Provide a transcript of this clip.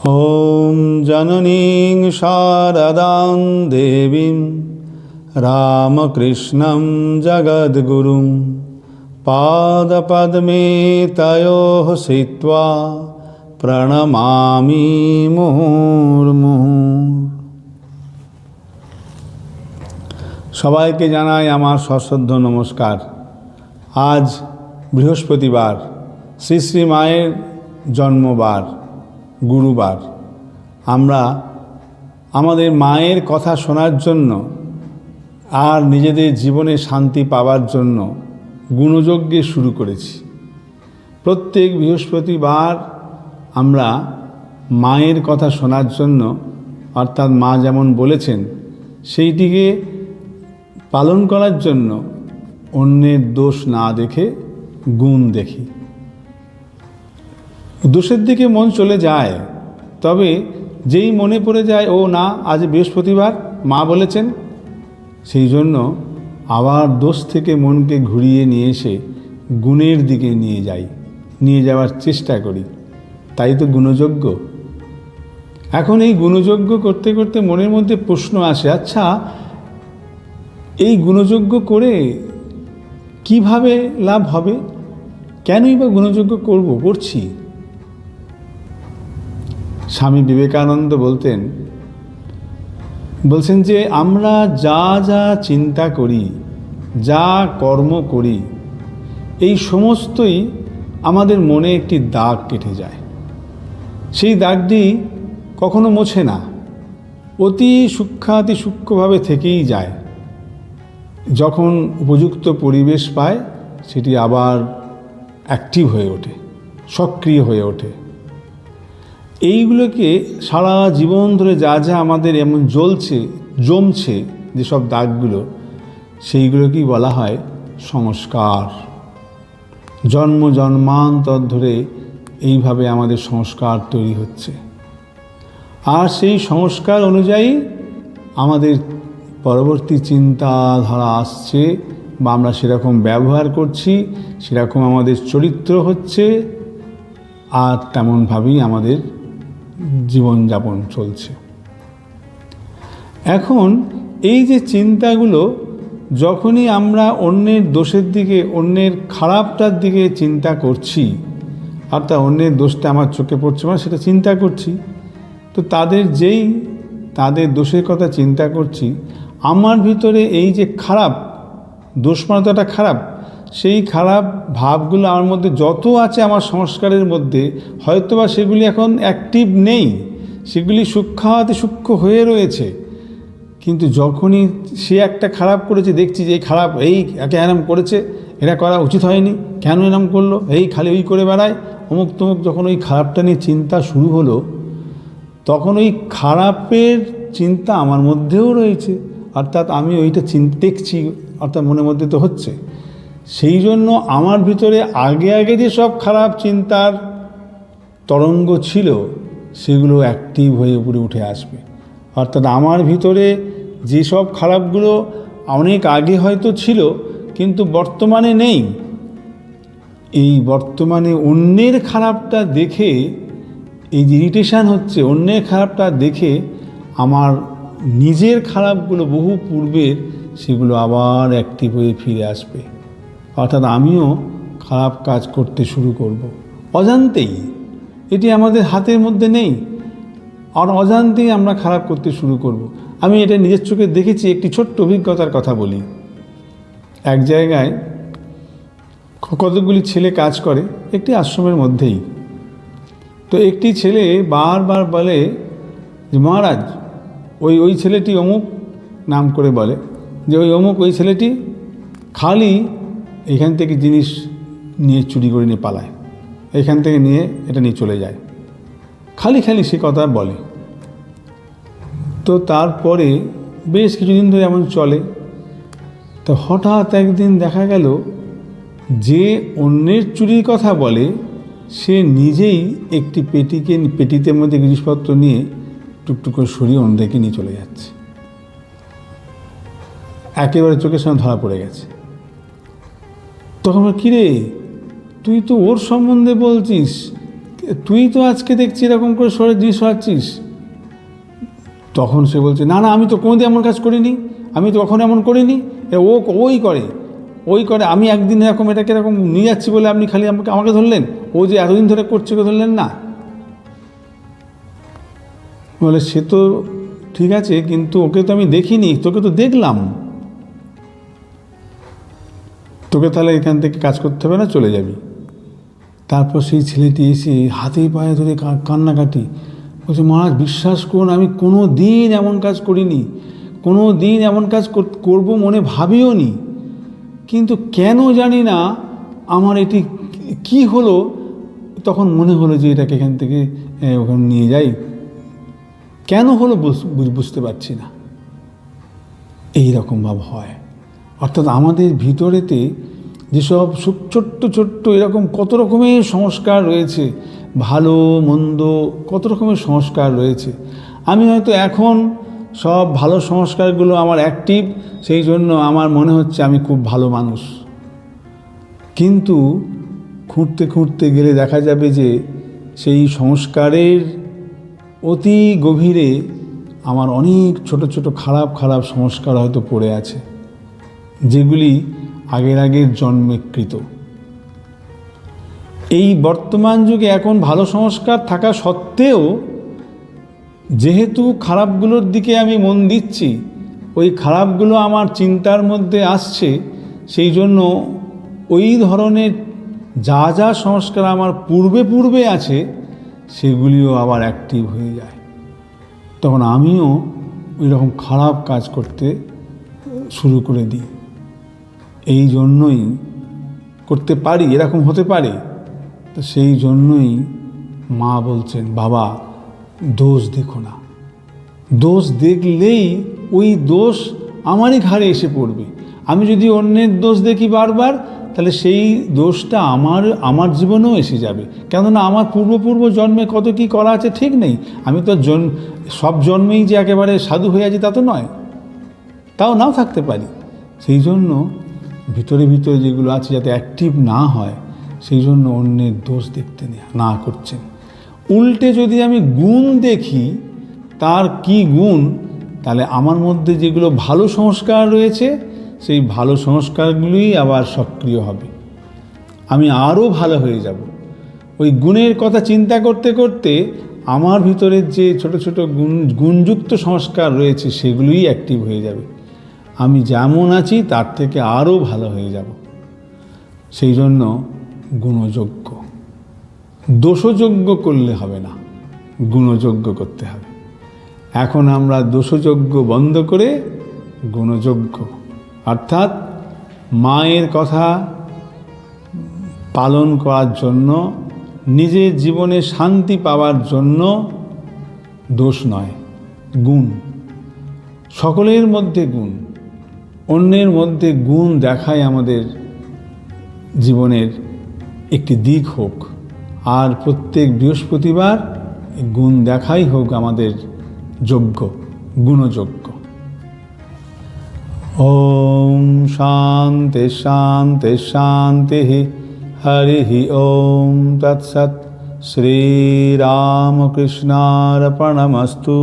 ॐ जननीं शारदां देवीं रामकृष्णं जगद्गुरुं पादपद्मे तयोः स्थित्वा प्रणमामि मुहुर्मुहुः। সবাইকে জানাই আমার সশ্রদ্ধ নমস্কার। আজ বৃহস্পতিবার, শ্রী শ্রী মায়ের জন্মবার, গুরুবার। আমরা আমাদের মায়ের কথা শোনার জন্য আর নিজেদের জীবনে শান্তি পাওয়ার জন্য গুণযজ্ঞ শুরু করেছি। প্রত্যেক বৃহস্পতিবার আমরা মায়ের কথা শোনার জন্য, অর্থাৎ মা যেমন বলেছেন সেইটিকে পালন করার জন্য অন্যের দোষ না দেখে গুণ দেখি। দোষের দিকে মন চলে যায়, তবে যেই মনে পড়ে যায় ও না আজ বৃহস্পতিবার মা বলেছেন, সেই জন্য আবার দোষ থেকে মনকে ঘুরিয়ে নিয়ে এসে গুণের দিকে নিয়ে যাওয়ার চেষ্টা করি। তাই তো গুণযজ্ঞ। এখন এই গুণযজ্ঞ করতে করতে মনের মধ্যে প্রশ্ন আসে, আচ্ছা এই গুণযজ্ঞ করে কিভাবে লাভ হবে? কেনই বা গুণযজ্ঞ করছি? স্বামী বিবেকানন্দ বলছেন যে আমরা যা যা চিন্তা করি, যা কর্ম করি, এই সমস্তই আমাদের মনে একটি দাগ কেটে যায়। সেই দাগটি কখনো মোছে না, অতি সূক্ষ্মভাবে থেকেই যায়। যখন উপযুক্ত পরিবেশ পায় সেটি আবার অ্যাক্টিভ হয়ে ওঠে, সক্রিয় হয়ে ওঠে। এইগুলোকে সারা জীবন ধরে যা যা আমাদের এমন জমছে যেসব দাগগুলো, সেইগুলোকেই বলা হয় সংস্কার। জন্মান্তর ধরে এইভাবে আমাদের সংস্কার তৈরি হচ্ছে, আর সেই সংস্কার অনুযায়ী আমাদের পরবর্তী চিন্তাধারা আসছে, বা আমরা সেরকম ব্যবহার করছি, সেরকম আমাদের চরিত্র হচ্ছে, আর তেমনভাবেই আমাদের জীবনযাপন চলছে। এখন এই যে চিন্তাগুলো, যখনই আমরা অন্যের দোষের দিকে, অন্যের খারাপটার দিকে চিন্তা করছি, অর্থাৎ অন্যের দোষটা আমার চোখে পড়ছে মানে সেটা চিন্তা করছি, তো তাদের দোষের কথা চিন্তা করছি, আমার ভিতরে এই যে খারাপ দোষমানতাটা খারাপ, সেই খারাপ ভাবগুলো আমার মধ্যে যত আছে আমার সংস্কারের মধ্যে, হয়তোবা সেগুলি এখন অ্যাক্টিভ নেই, সেগুলি সূক্ষ্ম হয়ে রয়েছে। কিন্তু যখনই সে একটা খারাপ করেছে, দেখছি যে এই খারাপ, এই একে এরম করেছে, এটা করা উচিত হয়নি, কেন এরম করলো, এই খালি ওই করে বেড়ায়, অমুক তমুক, যখন ওই খারাপটা নিয়ে চিন্তা শুরু হলো, তখন ওই খারাপের চিন্তা আমার মধ্যেও রয়েছে, অর্থাৎ আমি ওইটা দেখছি, অর্থাৎ মনের মধ্যে তো হচ্ছে। সেই জন্য আমার ভিতরে আগে যে সব খারাপ চিন্তার তরঙ্গ ছিল, সেগুলো অ্যাক্টিভ হয়ে উপরে উঠে আসবে। অর্থাৎ আমার ভিতরে যেসব খারাপগুলো অনেক আগে হয়তো ছিল কিন্তু বর্তমানে নেই, এই বর্তমানে অন্যের খারাপটা দেখে এই যে ইরিটেশান হচ্ছে, অন্যের খারাপটা দেখে আমার নিজের খারাপগুলো বহু পূর্বের, সেগুলো আবার অ্যাক্টিভ হয়ে ফিরে আসবে। অর্থাৎ আমিও খারাপ কাজ করতে শুরু করব অজান্তেই। এটি আমাদের হাতের মধ্যে নেই, আর অজান্তেই আমরা খারাপ করতে শুরু করব। আমি এটা নিজের চোখে দেখেছি। একটি ছোট্ট অভিজ্ঞতার কথা বলি। এক জায়গায় কতগুলি ছেলে কাজ করে একটি আশ্রমের মধ্যেই। তো একটি ছেলে বারবার বলে যে মহারাজ, ওই ছেলেটি অমুক, নাম করে বলে যে ওই ছেলেটি খালি এখান থেকে জিনিস নিয়ে চুরি করে নিয়ে পালায়, এখান থেকে নিয়ে এটা নিয়ে চলে যায়, খালি সে কথা বলে। তো তারপরে বেশ কিছুদিন ধরে এমন চলে। তো হঠাৎ একদিন দেখা গেল যে অন্যের চুরির কথা বলে, সে নিজেই একটি পেটিতে মধ্যে জিনিসপত্র নিয়ে টুকটুক করে সরিয়ে অন্যদেরকে নিয়ে চলে যাচ্ছে। একেবারে চোখের সামনে ধরা পড়ে গেছে। তখন কিরে, তুই তো ওর সম্বন্ধে বলছিস, তুই তো আজকে দেখছি এরকম করে সরাচ্ছিস। তখন সে বলছে, না না, আমি তো কোনোদিন এমন কাজ করিনি, আমি তো কখনো এমন করিনি, ওই করে, আমি একদিন এটাকে এরকম নিয়ে যাচ্ছি বলে আপনি খালি আমাকে ধরলেন, ও যে এতদিন ধরে করছে ওকে ধরলেন না। বলে, সে তো ঠিক আছে, কিন্তু ওকে তো আমি দেখিনি, তোকে তো দেখলাম, তোকে তাহলে এখান থেকে কাজ করতে হবে না, চলে যাবি। তারপর সেই ছেলেটি এসে হাতে পায়ে ধরে কান্নাকাটি বলছে, মহারাজ বিশ্বাস করুন, আমি কোনো দিন এমন কাজ করিনি, কোনো দিন এমন কাজ করব মনে ভাবিও নি, কিন্তু কেন জানি না আমার এটি কি হলো, তখন মনে হলো যে এটাকে এখান থেকে ওখানে নিয়ে যাই, কেন হলো বুঝতে পারছি না। এই রকম ভাব হয়। অর্থাৎ আমাদের ভিতরেতে যেসব ছোট্ট ছোট্ট এরকম কত রকমের সংস্কার রয়েছে, ভালো মন্দ কত রকমের সংস্কার রয়েছে। আমি হয়তো এখন সব ভালো সংস্কারগুলো আমার অ্যাক্টিভ, সেই জন্য আমার মনে হচ্ছে আমি খুব ভালো মানুষ, কিন্তু খুঁড়তে খুঁড়তে গেলে দেখা যাবে যে সেই সংস্কারের অতি গভীরে আমার অনেক ছোট ছোট খারাপ খারাপ সংস্কার হয়তো পড়ে আছে, যেগুলি আগের জন্মেকৃত। এই বর্তমান যুগে এখন ভালো সংস্কার থাকা সত্ত্বেও যেহেতু খারাপগুলোর দিকে আমি মন দিচ্ছি, ওই খারাপগুলো আমার চিন্তার মধ্যে আসছে, সেই জন্য ওই ধরনের যা যা সংস্কার আমার পূর্বে আছে সেগুলিও আবার অ্যাক্টিভ হয়ে যায়। তখন আমিও ওই রকম খারাপ কাজ করতে শুরু করে দিই। এই জন্যই করতে পারি, এরকম হতে পারে। তো সেই জন্যই মা বলছেন, বাবা দোষ দেখো না, দোষ দেখলেই ওই দোষ আমারই ঘাড়ে এসে পড়বে। আমি যদি অন্যের দোষ দেখি বারবার, তাহলে সেই দোষটা আমার জীবনেও এসে যাবে। কেননা আমার পূর্ব জন্মে কত কী করা আছে ঠিক নেই। আমি তো সব জন্মেই যে একেবারে সাধু হয়ে আছি তা তো নয়, তাও নাও থাকতে পারি। সেই জন্য ভিতরে যেগুলো আছে যাতে অ্যাক্টিভ না হয়, সেই জন্য অন্যের দোষ দেখতে না করছেন। উল্টে যদি আমি গুণ দেখি, তার কি গুণ, তাহলে আমার মধ্যে যেগুলো ভালো সংস্কার রয়েছে, সেই ভালো সংস্কারগুলোই আবার সক্রিয় হবে, আমি আরও ভালো হয়ে যাব। ওই গুণের কথা চিন্তা করতে করতে আমার ভিতরের যে ছোট ছোট গুণযুক্ত সংস্কার রয়েছে সেগুলোই অ্যাক্টিভ হয়ে যাবে, আমি যেমন আছি তার থেকে আরও ভালো হয়ে যাব। সেই জন্য গুণযোগ্য, দোষযোগ্য করলে হবে না, গুণযোগ্য করতে হবে। এখন আমরা দোষযোগ্য বন্ধ করে গুণযোগ্য, অর্থাৎ মায়ের কথা পালন করার জন্য, নিজের জীবনে শান্তি পাওয়ার জন্য দোষ নয়, গুণ। সকলের মধ্যে গুণ, অন্যের মধ্যে গুণ দেখাই আমাদের জীবনের একটি দিক হোক। আর প্রত্যেক বৃহস্পতিবার গুণ দেখাই হোক আমাদের যজ্ঞ, গুণযজ্ঞ। ওম শান্তি শান্তি শান্তি। হরি ওম তৎসৎ। শ্রীরামকৃষ্ণার্পণমস্তু।